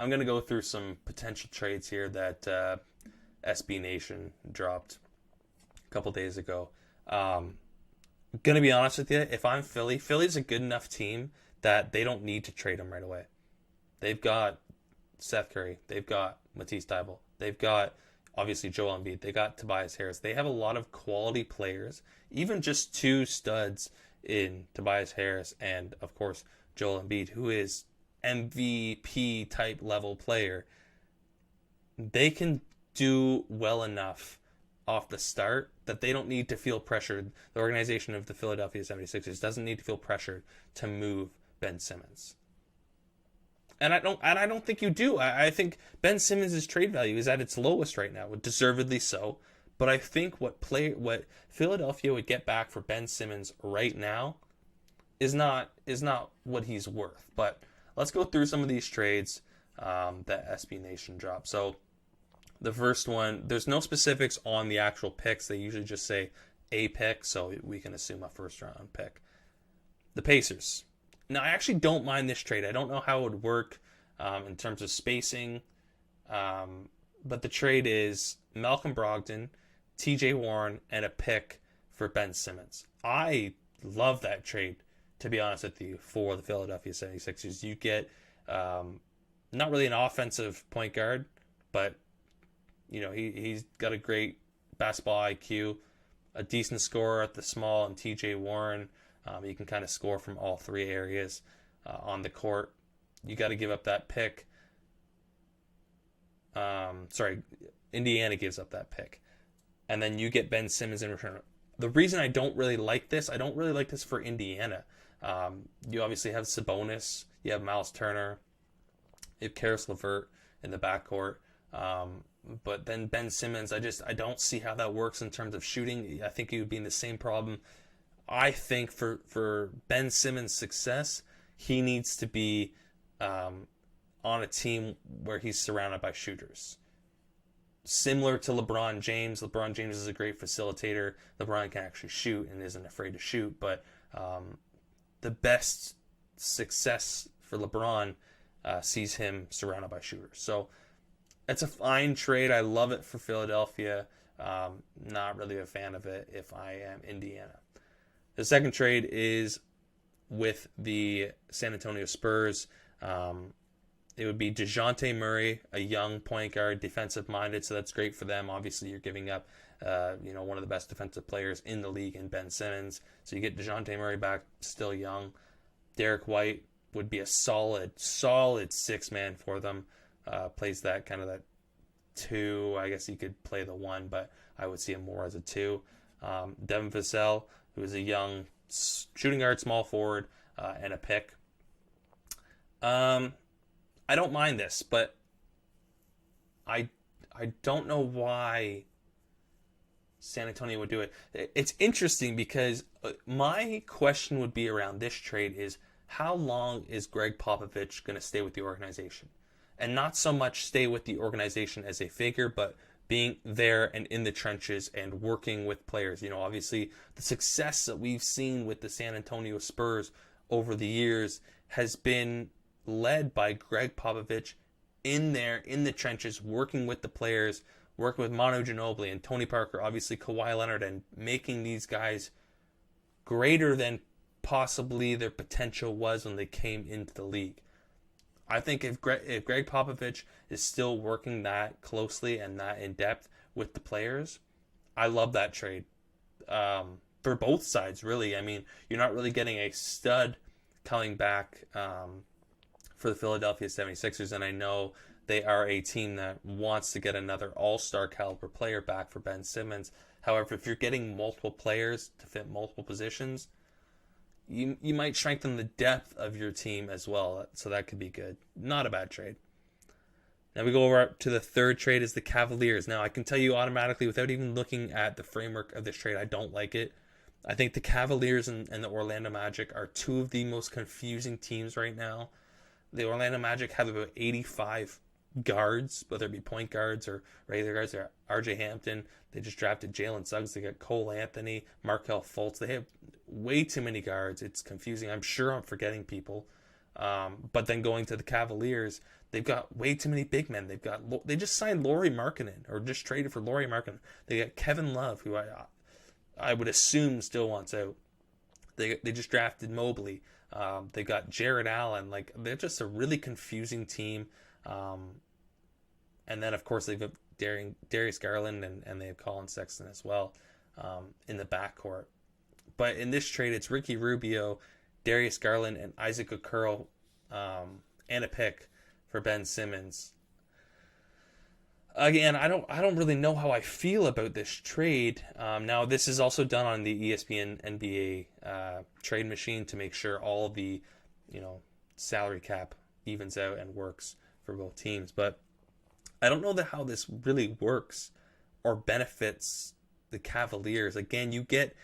I'm going to go through some potential trades here that SB Nation dropped a couple days ago. Going to be honest with you, if I'm Philly, Philly's a good enough team that they don't need to trade him right away. They've got Seth Curry. They've got Matisse Thybulle. They've got, obviously, Joel Embiid. They got Tobias Harris. They have a lot of quality players, even just two studs in Tobias Harris and, of course, Joel Embiid, who is MVP type level player. They can do well enough off the start that they don't need to feel pressured. The organization of the Philadelphia 76ers doesn't need to feel pressured to move Ben Simmons. And I don't think you do. I think Ben Simmons' trade value is at its lowest right now, deservedly so. But I think what Philadelphia would get back for Ben Simmons right now is not what he's worth. But let's go through some of these trades that SB Nation dropped. So the first one, there's no specifics on the actual picks. They usually just say a pick, so we can assume a first round pick. The Pacers. Now, I actually don't mind this trade. I don't know how it would work in terms of spacing, but the trade is Malcolm Brogdon, TJ Warren, and a pick for Ben Simmons. I love that trade, to be honest with you, for the Philadelphia 76ers. You get not really an offensive point guard, but he's got a great basketball IQ, a decent scorer at the small, and TJ Warren. You can kind of score from all three areas on the court. You got to give up that pick. Indiana gives up that pick. And then you get Ben Simmons in return. The reason I don't really like this for Indiana. You obviously have Sabonis. You have Miles Turner. You have Karis LeVert in the backcourt. But then Ben Simmons, I don't see how that works in terms of shooting. I think he would be in the same problem. I think for Ben Simmons' success, he needs to be on a team where he's surrounded by shooters. Similar to LeBron James. LeBron James is a great facilitator. LeBron can actually shoot and isn't afraid to shoot. But the best success for LeBron sees him surrounded by shooters. So it's a fine trade. I love it for Philadelphia. Not really a fan of it if I am Indiana. The second trade is with the San Antonio Spurs. It would be Dejante Murray, a young point guard, defensive-minded, so that's great for them. Obviously, you're giving up, one of the best defensive players in the league in Ben Simmons. So you get Dejante Murray back, still young. Derek White would be a solid six-man for them. Plays that kind of that two. I guess he could play the one, but I would see him more as a two. Devin Vassell, who is a young shooting guard, small forward, and a pick. I don't mind this, but I don't know why San Antonio would do it. It's interesting because my question would be around this trade is how long is Greg Popovich going to stay with the organization? And not so much stay with the organization as a figure, but being there and in the trenches and working with players. Obviously the success that we've seen with the San Antonio Spurs over the years has been led by Greg Popovich in there, in the trenches, working with the players, working with Manu Ginobili and Tony Parker, obviously Kawhi Leonard, and making these guys greater than possibly their potential was when they came into the league. I think if Greg Popovich is still working that closely and that in depth with the players, I love that trade for both sides, really. I mean, you're not really getting a stud coming back for the Philadelphia 76ers, and I know they are a team that wants to get another all-star caliber player back for Ben Simmons. However, if you're getting multiple players to fit multiple positions, you might strengthen the depth of your team as well, so that could be good. Not a bad trade. Now we go over to the third trade is the Cavaliers. Now I can tell you automatically without even looking at the framework of this trade, I don't like it. I think the Cavaliers and the Orlando Magic are two of the most confusing teams right now. The Orlando Magic have about 85 guards, whether it be point guards or regular guards. They're RJ Hampton. They just drafted Jalen Suggs. They got Cole Anthony, Markelle Fultz. They have way too many guards. It's confusing. I'm sure I'm forgetting people. But then going to the Cavaliers, they've got way too many big men. They just signed Lauri Markkanen, or just traded for Lauri Markkanen. They got Kevin Love, who I would assume still wants out. They just drafted Mobley. They got Jared Allen. Like, they're just a really confusing team. And then, of course, they've got Darius Garland, and they have Colin Sexton as well in the backcourt. But in this trade, it's Ricky Rubio, Darius Garland, and Isaac Okoro, and a pick for Ben Simmons. Again, I don't really know how I feel about this trade. Now, this is also done on the ESPN NBA trade machine to make sure all the, salary cap evens out and works for both teams. But I don't know how this really works or benefits the Cavaliers. Again, you get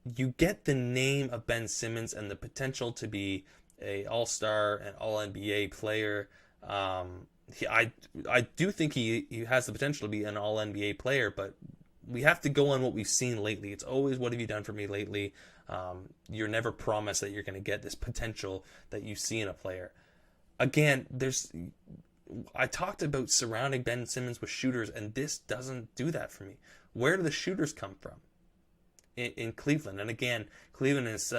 the name of Ben Simmons and the potential to be a All-Star and All-NBA player. I do think he has the potential to be an All-NBA player, but we have to go on what we've seen lately. It's always, what have you done for me lately? You're never promised that you're going to get this potential that you see in a player. Again, I talked about surrounding Ben Simmons with shooters, and this doesn't do that for me. Where do the shooters come from in Cleveland? And again, Cleveland is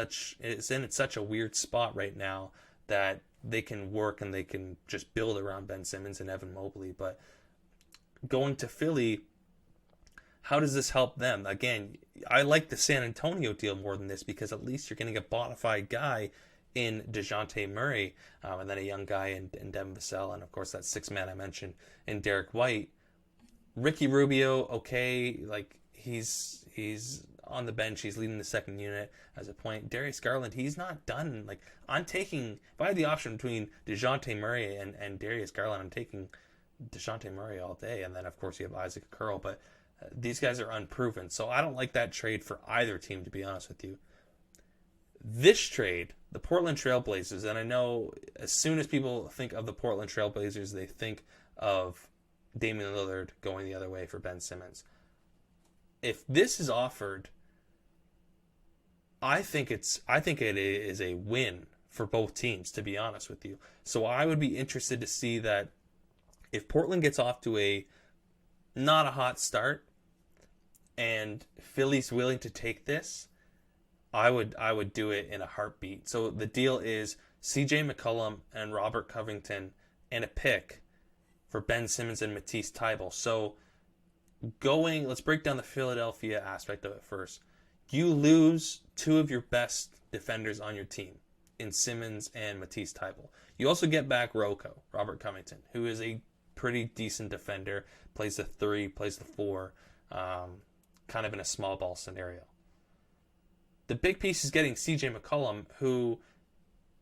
in such a weird spot right now that they can work and they can just build around Ben Simmons and Evan Mobley. But going to Philly, how does this help them? Again, I like the San Antonio deal more than this, because at least you're getting a bona fide guy in Dejante Murray, and then a young guy in Devin Vassell, and of course that sixth man I mentioned in Derek White. Ricky Rubio, okay, like he's on the bench, he's leading the second unit as a point. Darius Garland, he's not done. Like, if I had the option between Dejante Murray and Darius Garland, I'm taking Dejante Murray all day. And then of course you have Isaac Okoro, but these guys are unproven, so I don't like that trade for either team, to be honest with you. This trade, the Portland Trailblazers, and I know as soon as people think of the Portland Trailblazers, they think of Damian Lillard going the other way for Ben Simmons. If this is offered, I think it is a win for both teams, to be honest with you. So I would be interested to see that if Portland gets off to not a hot start and Philly's willing to take this, I would do it in a heartbeat. So the deal is CJ McCollum and Robert Covington and a pick for Ben Simmons and Matisse Thybulle. So let's break down the Philadelphia aspect of it first. You lose two of your best defenders on your team in Simmons and Matisse Thybulle. You also get back Robert Covington, who is a pretty decent defender, plays the 3, plays the 4, kind of in a small ball scenario. The big piece is getting CJ McCollum, who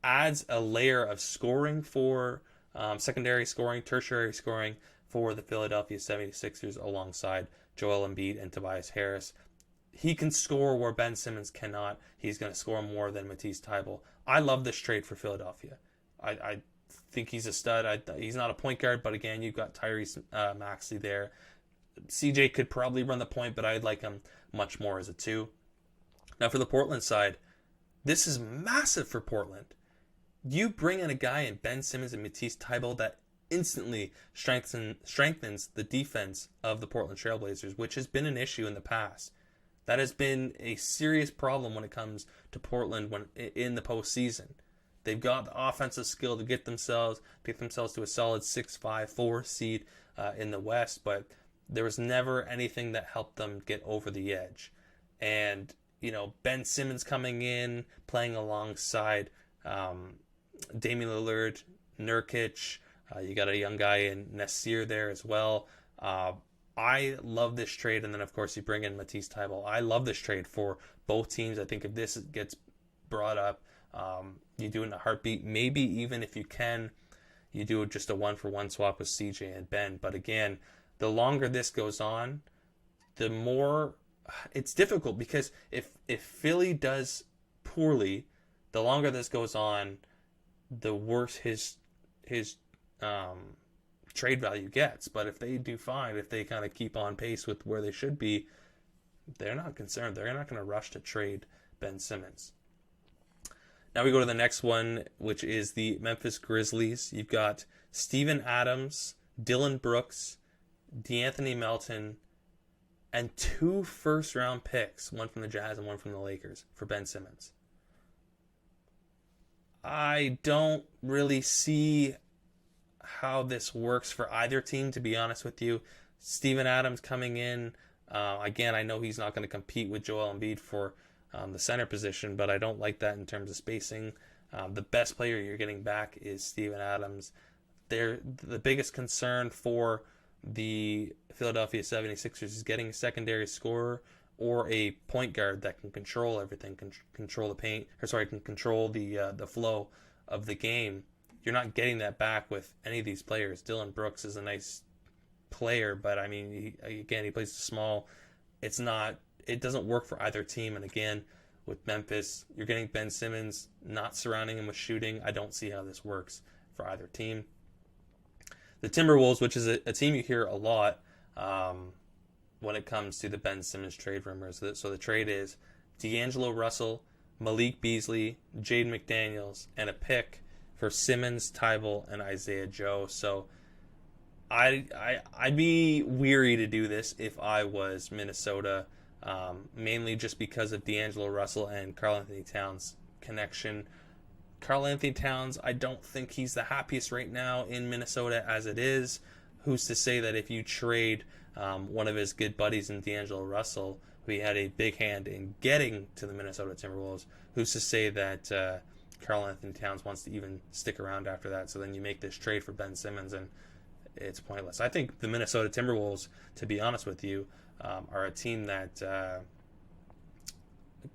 adds a layer of scoring for secondary scoring, tertiary scoring for the Philadelphia 76ers alongside Joel Embiid and Tobias Harris. He can score where Ben Simmons cannot. He's going to score more than Matisse Thybulle. I love this trade for Philadelphia. I think he's a stud. He's not a point guard, but again, you've got Tyrese Maxey there. CJ could probably run the point, but I'd like him much more as a 2. Now for the Portland side, this is massive for Portland. You bring in a guy in Ben Simmons and Matisse Thybulle that instantly strengthens the defense of the Portland Trailblazers, which has been an issue in the past. That has been a serious problem when it comes to Portland in the postseason. They've got the offensive skill to get themselves to a solid 6-5-4 seed in the West, but there was never anything that helped them get over the edge. And Ben Simmons coming in, playing alongside Damian Lillard, Nurkic. You got a young guy in Nasir there as well. I love this trade. And then, of course, you bring in Matisse Thybulle. I love this trade for both teams. I think if this gets brought up, you do it in a heartbeat. Maybe even if you can, you do just a 1-for-1 swap with CJ and Ben. But again, the longer this goes on, the more it's difficult, because if Philly does poorly, the longer this goes on, the worse his trade value gets. But if they do fine, if they kind of keep on pace with where they should be, they're not concerned. They're not going to rush to trade Ben Simmons. Now we go to the next one, which is the Memphis Grizzlies. You've got Steven Adams, Dylan Brooks, DeAnthony Melton, and 2 first-round picks, one from the Jazz and one from the Lakers, for Ben Simmons. I don't really see how this works for either team, to be honest with you. Steven Adams coming in, again, I know he's not going to compete with Joel Embiid for the center position, but I don't like that in terms of spacing. The best player you're getting back is Steven Adams. The biggest concern for the Philadelphia 76ers is getting a secondary scorer or a point guard that can control everything, can control the paint, can control the flow of the game. You're not getting that back with any of these players. Dylan Brooks is a nice player, but I mean, he plays small. It doesn't work for either team. And again, with Memphis, you're getting Ben Simmons, not surrounding him with shooting. I don't see how this works for either team. The Timberwolves, which is a team you hear a lot when it comes to the Ben Simmons trade rumors. So the trade is D'Angelo Russell, Malik Beasley, Jaden McDaniels, and a pick for Simmons, Tybal, and Isaiah Joe. So I'd be weary to do this if I was Minnesota, mainly just because of D'Angelo Russell and Karl-Anthony Towns' connection. Karl-Anthony Towns, I don't think he's the happiest right now in Minnesota as it is. Who's to say that if you trade one of his good buddies in D'Angelo Russell, who he had a big hand in getting to the Minnesota Timberwolves, who's to say that Karl-Anthony Towns wants to even stick around after that? So then you make this trade for Ben Simmons, and it's pointless. I think the Minnesota Timberwolves, to be honest with you, are a team that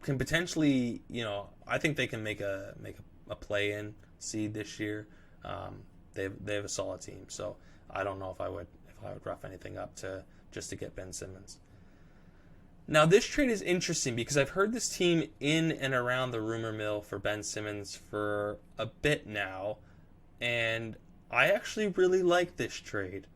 can potentially, I think they can make a play-in seed this year. They have a solid team, so I don't know if I would rough anything up just to get Ben Simmons. Now this trade is interesting because I've heard this team in and around the rumor mill for Ben Simmons for a bit now, and I actually really like this trade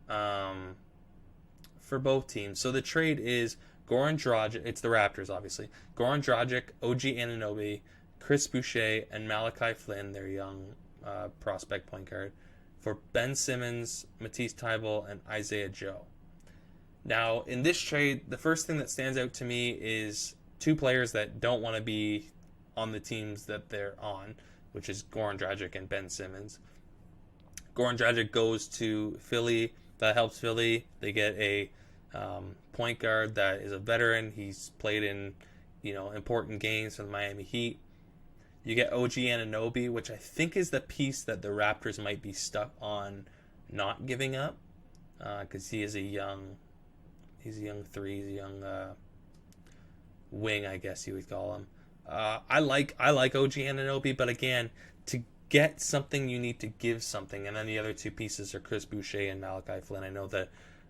for both teams. So the trade is Goran Dragic. It's the Raptors, obviously. Goran Dragic, OG Anunoby, Chris Boucher, and Malachi Flynn, their young prospect point guard, for Ben Simmons, Matisse Thybulle, and Isaiah Joe. Now, in this trade, the first thing that stands out to me is 2 players that don't want to be on the teams that they're on, which is Goran Dragic and Ben Simmons. Goran Dragic goes to Philly. That helps Philly. They get a point guard that is a veteran. He's played in important games for the Miami Heat. You get OG Anunoby, which I think is the piece that the Raptors might be stuck on not giving up, because he's a young 3, he's a young wing, I guess you would call him. I like OG Anunoby, but again, to get something you need to give something, and then the other 2 pieces are Chris Boucher and Malachi Flynn. I know that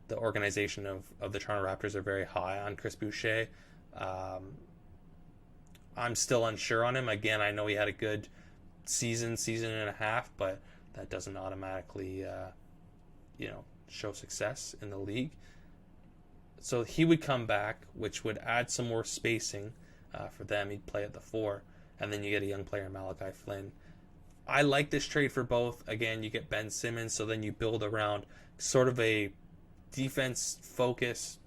the organization of the Toronto Raptors are very high on Chris Boucher. I'm still unsure on him. Again, I know he had a good season and a half, but that doesn't automatically, show success in the league. So he would come back, which would add some more spacing for them. He'd play at the 4, and then you get a young player, Malachi Flynn. I like this trade for both. Again, you get Ben Simmons, so then you build around sort of a defense focus,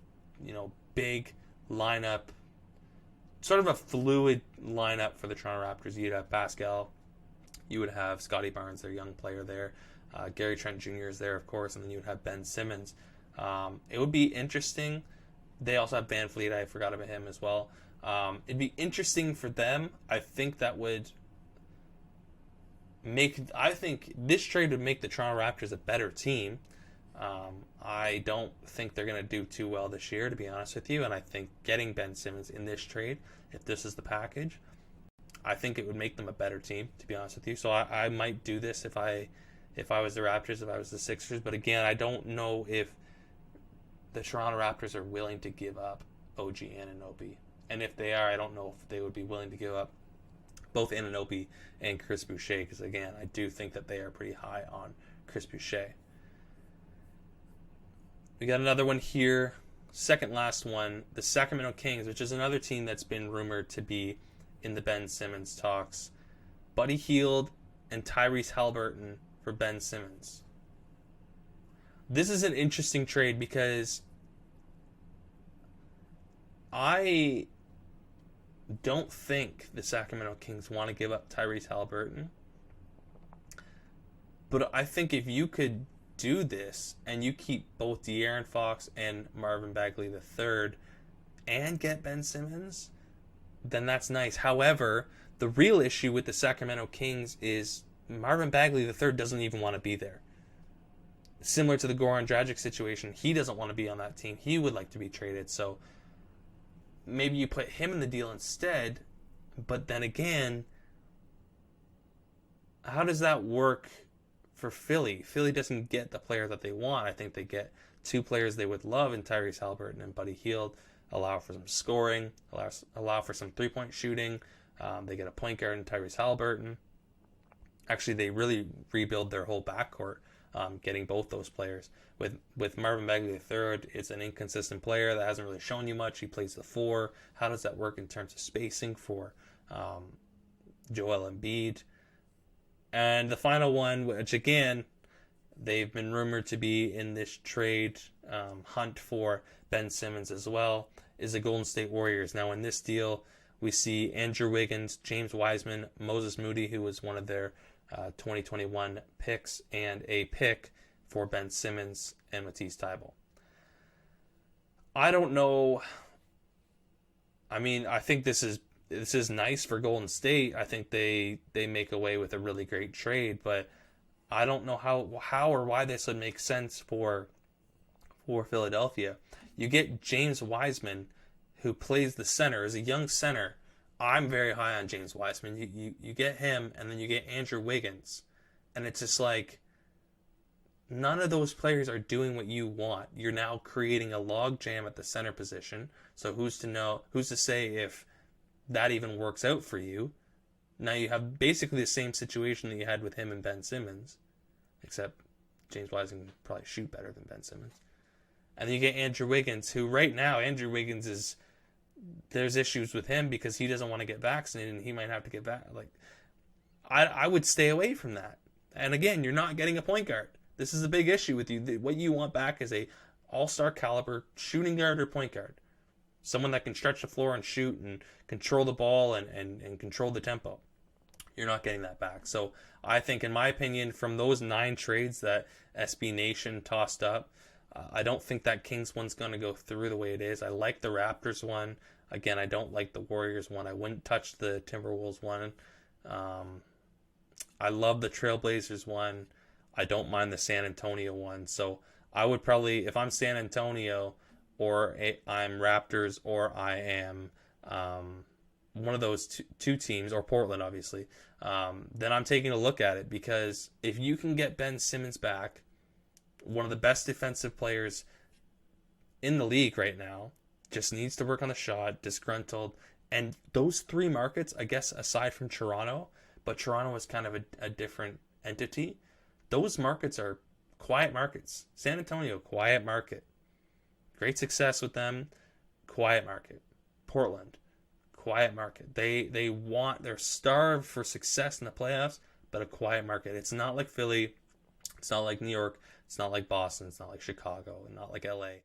big lineup, sort of a fluid lineup for the Toronto Raptors. You'd have Pascal, you would have Scotty Barnes, their young player there, Gary Trent Jr. is there, of course, and then you would have Ben Simmons. It would be interesting. They also have Van Fleet. I forgot about him as well. It'd be interesting for them. I think this trade would make the Toronto Raptors a better team. I don't think they're going to do too well this year, to be honest with you, and I think getting Ben Simmons in this trade, if this is the package, I think it would make them a better team, to be honest with you. So I might do this if I was the Raptors, if I was the Sixers, but again, I don't know if the Toronto Raptors are willing to give up OG Anunoby, and if they are, I don't know if they would be willing to give up both Anunoby and Chris Boucher, because again, I do think that they are pretty high on Chris Boucher. We got another one here, second last one, the Sacramento Kings, which is another team that's been rumored to be in the Ben Simmons talks. Buddy Hield and Tyrese Halliburton for Ben Simmons. This is an interesting trade because I don't think the Sacramento Kings want to give up Tyrese Halliburton. But I think if you could do this and you keep both De'Aaron Fox and Marvin Bagley III and get Ben Simmons, then that's nice. However, the real issue with the Sacramento Kings is Marvin Bagley III doesn't even want to be there. Similar to the Goron Dragic situation, he doesn't want to be on that team. He would like to be traded. So maybe you put him in the deal instead. But then again, how does that work for Philly? Philly doesn't get the player that they want. I think they get two players they would love in Tyrese Halliburton and Buddy Hield. Allow for some scoring, allow for some three-point shooting. They get a point guard in Tyrese Halliburton. Actually, they really rebuild their whole backcourt, getting both those players. With Marvin Bagley III, it's an inconsistent player that hasn't really shown you much. He plays the 4. How does that work in terms of spacing for Joel Embiid? And the final one, which again, they've been rumored to be in this trade hunt for Ben Simmons as well, is the Golden State Warriors. Now in this deal, we see Andrew Wiggins, James Wiseman, Moses Moody, who was one of their 2021 picks, and a pick for Ben Simmons and Matisse Thybulle. I don't know. I mean, I think this is nice for Golden State. I think they make away with a really great trade, but I don't know how or why this would make sense for Philadelphia. You get James Wiseman, who plays the center, is a young center. I'm very high on James Wiseman. You get him, and then you get Andrew Wiggins, and it's just like none of those players are doing what you want. You're now creating a log jam at the center position. So who's to say if that even works out for you? Now you have basically the same situation that you had with him and Ben Simmons, except James Wiseman can probably shoot better than Ben Simmons. And then you get Andrew Wiggins, who right now, Andrew Wiggins there's issues with him because he doesn't want to get vaccinated and he might have to get back. Like, I would stay away from that. And again, you're not getting a point guard. This is a big issue with you. What you want back is a all-star caliber shooting guard or point guard. Someone that can stretch the floor and shoot and control the ball and control the tempo. You're not getting that back. So I think, in my opinion, from those 9 trades that SB Nation tossed up, I don't think that Kings one's going to go through the way it is. I like the Raptors one. Again, I don't like the Warriors one. I wouldn't touch the Timberwolves one. I love the Trailblazers one. I don't mind the San Antonio one. So I would probably, if I'm San Antonio, or I'm Raptors, or I am one of those two teams, or Portland, obviously, then I'm taking a look at it. Because if you can get Ben Simmons back, one of the best defensive players in the league right now, just needs to work on the shot, disgruntled. And those 3 markets, I guess, aside from Toronto, but Toronto is kind of a different entity. Those markets are quiet markets. San Antonio, quiet market. Great success with them, quiet market. Portland, quiet market. They're starved for success in the playoffs, but a quiet market. It's not like Philly. It's not like New York. It's not like Boston. It's not like Chicago. And not like LA.